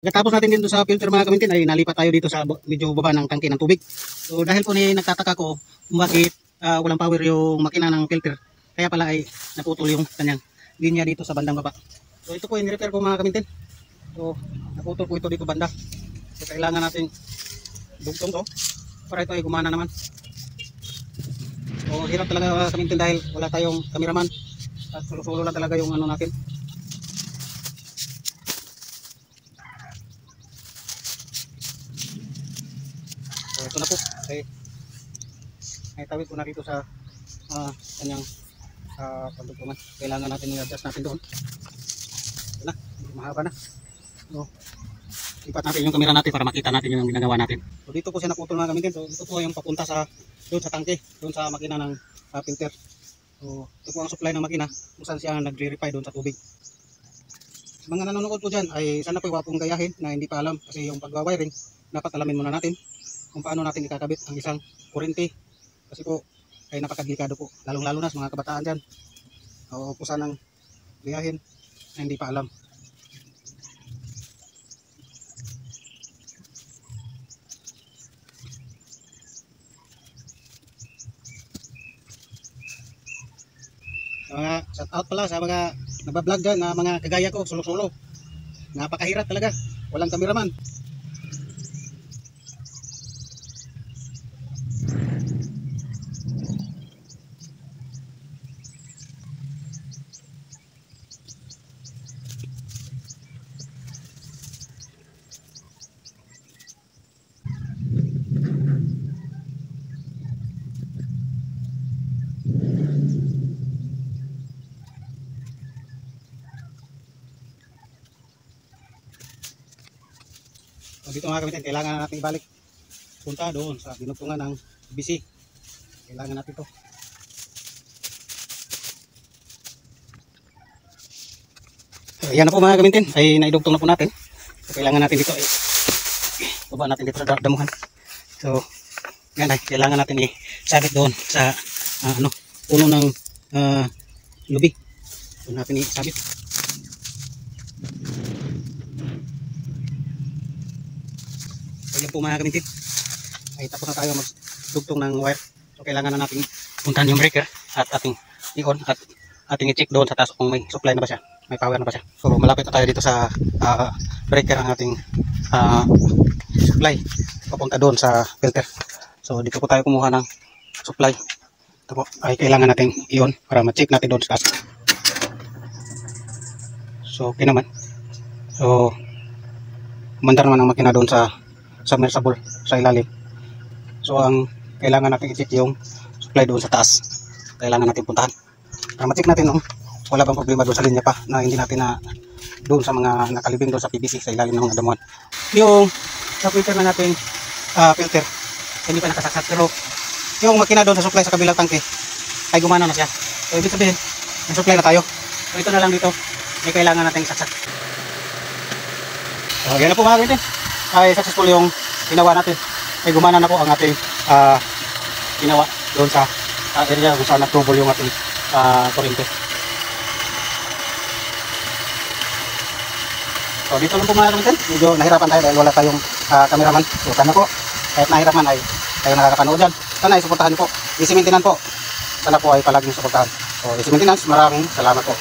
Pagkatapos natin dito sa filter mga kamintin ay nalipat tayo dito sa medyo baba ng tangke ng tubig. So dahil po ni nagtataka ko kung bakit walang power yung makina ng filter. Kaya pala ay naputol yung kanyang linya dito sa bandang baba. So ito po yung repair ko mga kamintin. So naputol po ito dito banda. So kailangan natin dugtong to para ito ay gumana naman. So hirap talaga mga kamintin dahil wala tayong cameraman at sulo-sulo lang talaga yung ano natin. So ito na po, ay tawid ko na dito sa kanyang pagdugtungan. Kailangan natin i-adjust natin doon. Ito na, mahaba na. So lipat natin yung camera natin para makita natin yung ginagawa natin. So dito po siya naputol mga kamintin. So ito po yung papunta sa doon sa tangke, doon sa makina ng filter. So ito po ang supply ng makina kung saan siya nagre-refine doon sa tubig. Mga nanonood po dyan ay sana po iwapong gayahin na hindi pa alam kasi yung pagwa-wiring dapat alamin muna natin kung paano natin ikakabit ang isang kurente kasi po ay napakadelikado po lalong-lalo na sa mga kabataan dyan o po sanang gayahin na hindi pa alam. Mga shout out pala sa mga nagbablog dyan na mga kagaya ko, solo-solo. Napakahirap talaga, walang cameraman. So dito mga kamintin, kailangan natin ibalik punta doon sa dinugtungan ng BC. Kailangan natin ito. So yan na po mga kamintin, ay naidugtong na po natin. So kailangan natin dito baba natin dito sa damuhan. So yan ay kailangan natin isabit doon sa puno ng lubi. Doon natin isabit. Yan po mga kamintin ay tapos na tayo magdugtong ng wire. So kailangan na natin puntahan yung breaker at ating i-on at ating i-check doon sa taas kung may supply na ba siya, may power na ba siya. So malapit na tayo dito sa breaker ang ating supply papunta doon sa filter. So dito po tayo kumuha ng supply. Ito po ay kailangan natin i-on para ma-check natin doon sa taas. So okay naman. So umandar naman ang makina doon sa submersible sa ilalim. So ang kailangan natin i-check yung supply doon sa taas. Kailangan natin puntahan para ma-check natin wala bang problema doon sa linya pa na hindi natin na doon sa mga nakalibing doon sa PVC sa ilalim ng mga damuhan. Yung sa filter na nating filter hindi pa nakasaksak pero yung makina doon sa supply sa kabilang tangke ay gumana na siya. So ibig sabihin may supply na tayo. So ito na lang dito may kailangan nating saksak. So yan na po mga kamintin, ay successful yung ginawa natin. Ay gumana na po ang ating ginawa doon sa area kung saan nag-trouble yung ating kuryente. So dito lang po mga kamintin, medyo nahirapan tayo dahil wala tayong cameraman. So sana po kahit nahirapan ay tayo nakakapanood dyan. Sana ay suportahan po. Easy maintenance po. Sana po ay palaging suportahan. So easy maintenance, maraming salamat po.